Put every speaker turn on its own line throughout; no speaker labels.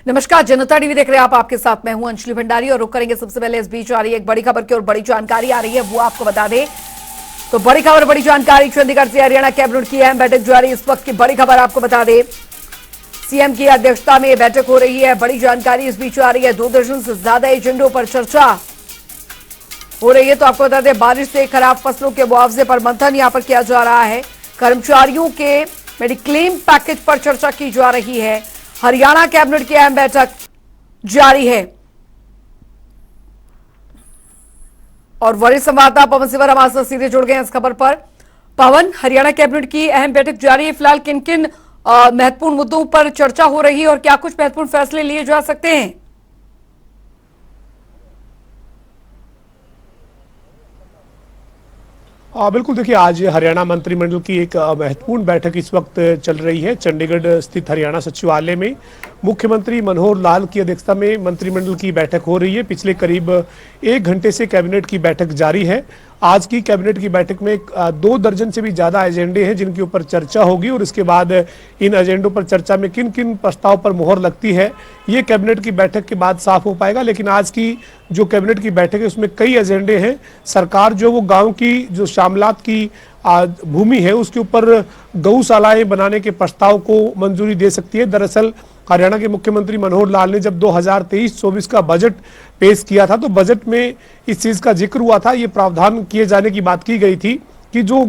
नमस्कार, जनता टीवी देख रहे हैं आप। आपके साथ मैं हूं अंजलि भंडारी और रुक करेंगे सबसे पहले इस बीच आ रही है एक बड़ी खबर की और बड़ी जानकारी आ रही है, वो आपको बता दें। तो बड़ी खबर, बड़ी जानकारी, चंडीगढ़ से हरियाणा कैबिनेट की अहम बैठक जारी। इस वक्त की बड़ी खबर आपको बता दें, सीएम की अध्यक्षता में बैठक हो रही है। बड़ी जानकारी इस बीच आ रही है, 2 दर्जन से ज्यादा एजेंडों पर चर्चा हो रही है। तो आपको बता दें, बारिश से खराब फसलों के मुआवजे पर मंथन यहां पर किया जा रहा है। कर्मचारियों के मेडिक्लेम पैकेज पर चर्चा की जा रही है। हरियाणा कैबिनेट की अहम बैठक जारी है और वरिष्ठ संवाददाता पवन सिवर हमारे साथ सीधे जुड़ गए हैं इस खबर पर। पवन, हरियाणा कैबिनेट की अहम बैठक जारी है, फिलहाल किन किन महत्वपूर्ण मुद्दों पर चर्चा हो रही है और क्या कुछ महत्वपूर्ण फैसले लिए जा सकते हैं?
बिल्कुल, देखिए आज हरियाणा मंत्रिमंडल की एक महत्वपूर्ण बैठक इस वक्त चल रही है। चंडीगढ़ स्थित हरियाणा सचिवालय में मुख्यमंत्री मनोहर लाल की अध्यक्षता में मंत्रिमंडल की बैठक हो रही है। पिछले करीब 1 घंटे से कैबिनेट की बैठक जारी है। आज की कैबिनेट की बैठक में 2 दर्जन से भी ज्यादा एजेंडे हैं जिनके ऊपर चर्चा होगी और इसके बाद इन एजेंडों पर चर्चा में किन किन प्रस्ताव पर मुहर लगती है ये कैबिनेट की बैठक के बाद साफ हो पाएगा। लेकिन आज की जो कैबिनेट की बैठक है उसमें कई एजेंडे हैं। सरकार जो वो गांव की जो शामलात की भूमि है उसके ऊपर गौशालाएं बनाने के प्रस्ताव को मंजूरी दे सकती है। दरअसल हरियाणा के मुख्यमंत्री मनोहर लाल ने जब 2023-24 का बजट पेश किया था तो बजट में इस चीज का जिक्र हुआ था, ये प्रावधान किए जाने की बात की गई थी कि जो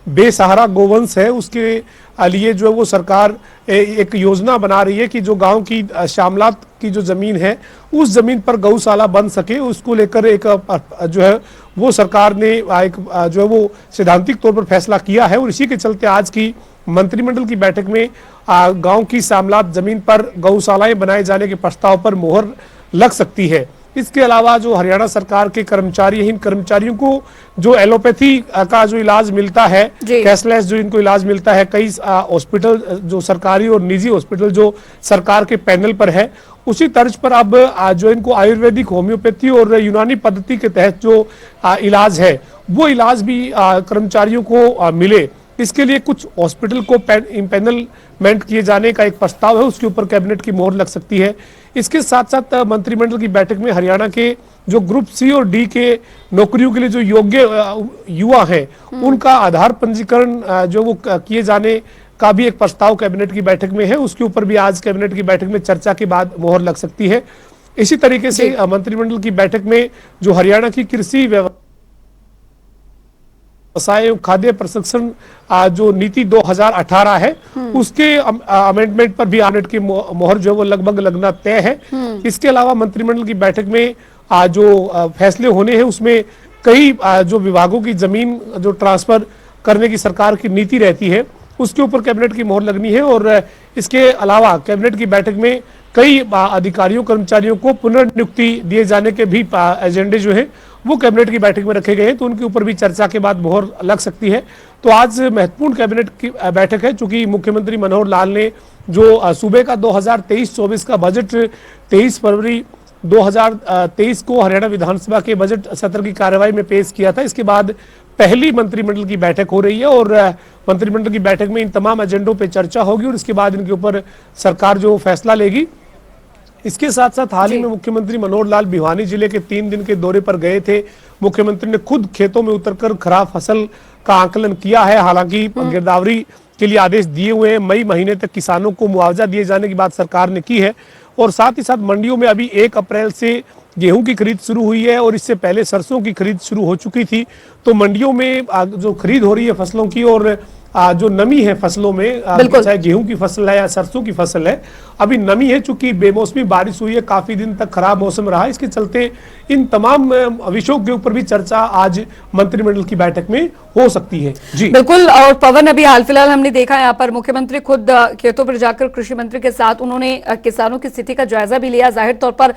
बेसहारा गोवंश है उसके लिए जो है वो सरकार एक योजना बना रही है कि जो गांव की शामलात की जो जमीन है उस जमीन पर गौशाला बन सके। उसको लेकर एक जो है वो सरकार ने एक जो है वो सैद्धांतिक तौर पर फैसला किया है और इसी के चलते आज की मंत्रिमंडल की बैठक में गांव की शामलात जमीन पर गौशालाएं बनाए जाने के प्रस्ताव पर मुहर लग सकती है। इसके अलावा जो हरियाणा सरकार के कर्मचारी हैं, इन कर्मचारियों को जो एलोपैथी का जो इलाज मिलता है, कैशलेस जो इनको इलाज मिलता है, कई हॉस्पिटल जो सरकारी और निजी हॉस्पिटल जो सरकार के पैनल पर है, उसी तर्ज पर अब जो इनको आयुर्वेदिक, होम्योपैथी और यूनानी पद्धति के तहत जो इलाज है वो इलाज भी कर्मचारियों को मिले। इसके लिए कुछ हॉस्पिटल को पैनलमेंट किए जाने का एक प्रस्ताव है, उसके ऊपर कैबिनेट की मोहर लग सकती है। इसके साथ साथ मंत्रिमंडल की बैठक में हरियाणा के जो ग्रुप सी और डी के नौकरियों के लिए जो योग्य युवा हैं उनका आधार पंजीकरण जो वो किए जाने का भी एक प्रस्ताव कैबिनेट की बैठक में है। उसके ऊपर भी आज कैबिनेट की बैठक में चर्चा के बाद मोहर लग सकती है। इसी तरीके से मंत्रिमंडल की बैठक में जो हरियाणा की कृषि व्यवसाय खाद्य प्रसंस्करण जो नीति 2018 है उसके अमेंडमेंट पर भी कैबिनेट की मोहर जो है वो लगभग लगना तय है। इसके अलावा मंत्रिमंडल की बैठक में जो फैसले होने हैं उसमें कई जो विभागों की जमीन जो ट्रांसफर करने की सरकार की नीति रहती है उसके ऊपर कैबिनेट की मोहर लगनी है। और इसके अलावा कैबिनेट की बैठक में कई अधिकारियों कर्मचारियों को पुनर्नियुक्ति दिए जाने के भी एजेंडे जो हैं वो कैबिनेट की बैठक में रखे गए हैं, तो उनके ऊपर भी चर्चा के बाद मोहर लग सकती है। तो आज महत्वपूर्ण कैबिनेट की बैठक है चूंकि मुख्यमंत्री मनोहर लाल ने जो सूबे का 2023-24 का बजट 23 फरवरी 2023 को हरियाणा विधानसभा के बजट सत्र की कार्यवाही में पेश किया था। इसके बाद पहली मंत्रिमंडल की बैठक हो रही है और मंत्रिमंडल की बैठक में इन तमाम एजेंडों पर चर्चा होगी और इसके बाद इनके ऊपर सरकार जो फैसला लेगी। इसके साथ साथ हाल ही में मुख्यमंत्री मनोहर लाल भिवानी जिले के 3 दिन के दौरे पर गए थे। मुख्यमंत्री ने खुद खेतों में उतरकर खराब फसल का आकलन किया है। हालांकि गिरदावरी के लिए आदेश दिए हुए हैं, मई महीने तक किसानों को मुआवजा दिए जाने की बात सरकार ने की है और साथ ही साथ मंडियों में अभी 1 अप्रैल से गेहूं की खरीद शुरू हुई है और इससे पहले सरसों की खरीद शुरू हो चुकी थी। तो मंडियों में जो खरीद हो रही है फसलों की और जो नमी है फसलों में, चाहे गेहूं की फसल है या सरसों की फसल है, अभी नमी है चूंकि बेमौसमी बारिश हुई है, काफी दिन तक खराब मौसम रहा, इसके चलते इन तमाम विषयों के ऊपर भी चर्चा आज मंत्रिमंडल की बैठक में हो सकती है। जी
बिल्कुल। और पवन, अभी हाल फिलहाल हमने देखा यहाँ पर मुख्यमंत्री खुद खेतों पर जाकर कृषि मंत्री के साथ उन्होंने किसानों की स्थिति का जायजा भी लिया। जाहिर तौर पर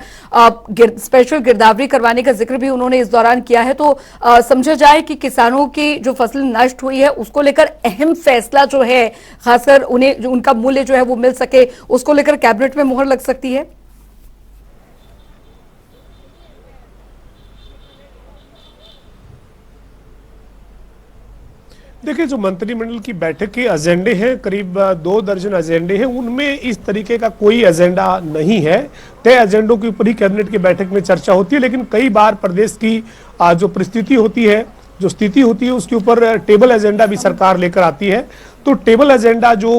स्पेशल गिरदावरी करवाने का जिक्र भी उन्होंने इस दौरान किया है। तो समझा जाए कि किसानों की जो फसल नष्ट हुई है उसको लेकर अहम फैसला जो है, खासकर उन्हें जो उनका मूल्य जो है वो मिल सके, उसको लेकर कैबिनेट में मुहर लग सकती है।
देखिए, जो मंत्रिमंडल की बैठक के एजेंडे हैं, करीब 2 दर्जन एजेंडे हैं, उनमें इस तरीके का कोई एजेंडा नहीं है। तय एजेंडों के ऊपर ही कैबिनेट की बैठक में चर्चा होती है, लेकिन कई बार प्रदेश की जो परिस्थिति होती है, जो स्थिति होती है, उसके ऊपर टेबल एजेंडा भी सरकार लेकर आती है। तो टेबल एजेंडा जो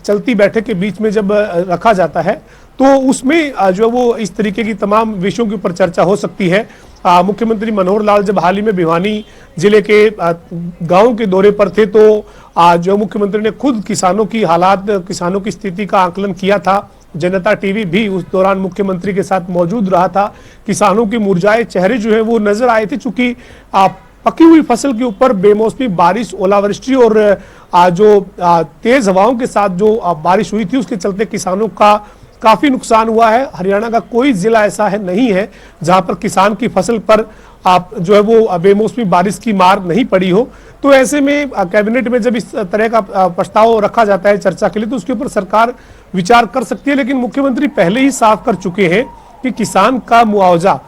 चलती बैठक के बीच में जब रखा जाता है, तो उसमें जो वो इस तरीके की तमाम विषयों के ऊपर चर्चा हो सकती है। मुख्यमंत्री मनोहर लाल जब हाल ही में भिवानी जिले के गांव के दौरे पर थे, तो जो मुख्यमंत्री ने खुद किसानों की हालात, किसानों की स्थिति का आकलन किया था। जनता टीवी भी उस दौरान मुख्यमंत्री के साथ मौजूद रहा था। किसानों के मुरझाए चेहरे जो है वो नजर आए थे, चूंकि पकी हुई फसल के ऊपर बेमौसमी बारिश, ओलावृष्टि और जो तेज हवाओं के साथ जो बारिश हुई थी, उसके चलते किसानों का काफी नुकसान हुआ है। हरियाणा का कोई जिला ऐसा है नहीं है जहां पर किसान की फसल पर जो है वो बेमौसमी बारिश की मार नहीं पड़ी हो। तो ऐसे में कैबिनेट में जब इस तरह का प्रस्ताव रखा जाता है चर्चा के लिए, तो उसके ऊपर सरकार विचार कर सकती है। लेकिन मुख्यमंत्री पहले ही साफ कर चुके हैं कि किसान का मुआवजा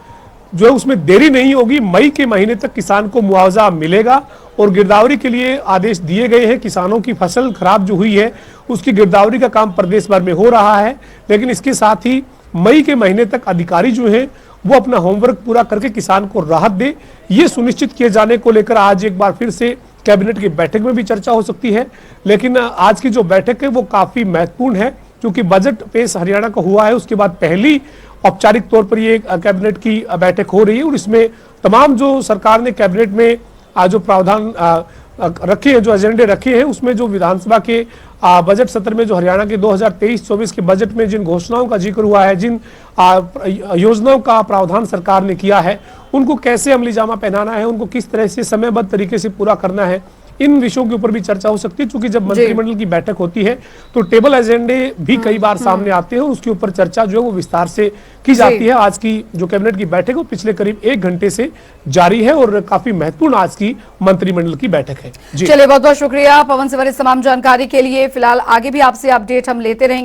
जो है उसमें देरी नहीं होगी, मई के महीने तक किसान को मुआवजा मिलेगा। और गिरदावरी के लिए आदेश दिए गए हैं। किसानों की फसल खराब जो हुई है उसकी गिरदावरी का काम प्रदेश भर में हो रहा है, लेकिन इसके साथ ही मई के महीने तक अधिकारी जो हैं वो अपना होमवर्क पूरा करके किसान को राहत दे, ये सुनिश्चित किए जाने को लेकर आज एक बार फिर से कैबिनेट की बैठक में भी चर्चा हो सकती है। लेकिन आज की जो बैठक है वो काफी महत्वपूर्ण है, क्योंकि बजट पेश हरियाणा का हुआ है, उसके बाद पहली औपचारिक तौर पर ये कैबिनेट की बैठक हो रही है। और इसमें तमाम जो सरकार ने कैबिनेट में जो प्रावधान रखे हैं, जो एजेंडे रखे हैं, उसमें जो विधानसभा के बजट सत्र में जो हरियाणा के 2023-24 के बजट में जिन घोषणाओं का जिक्र हुआ है, जिन योजनाओं का प्रावधान सरकार ने किया है, उनको कैसे अमली जामा पहनाना है, उनको किस तरह से समयबद्ध तरीके से पूरा करना है, इन विषयों के ऊपर भी चर्चा हो सकती है। क्योंकि जब मंत्रिमंडल की बैठक होती है तो टेबल एजेंडे भी कई बार सामने आते हैं और उसके ऊपर चर्चा जो है वो विस्तार से की जाती है। आज की जो कैबिनेट की बैठक है वो पिछले करीब 1 घंटे से जारी है और काफी महत्वपूर्ण आज की मंत्रिमंडल की बैठक है।
चलिए, बहुत बहुत शुक्रिया पवन से तमाम जानकारी के लिए। फिलहाल आगे भी आपसे अपडेट हम लेते रहेंगे।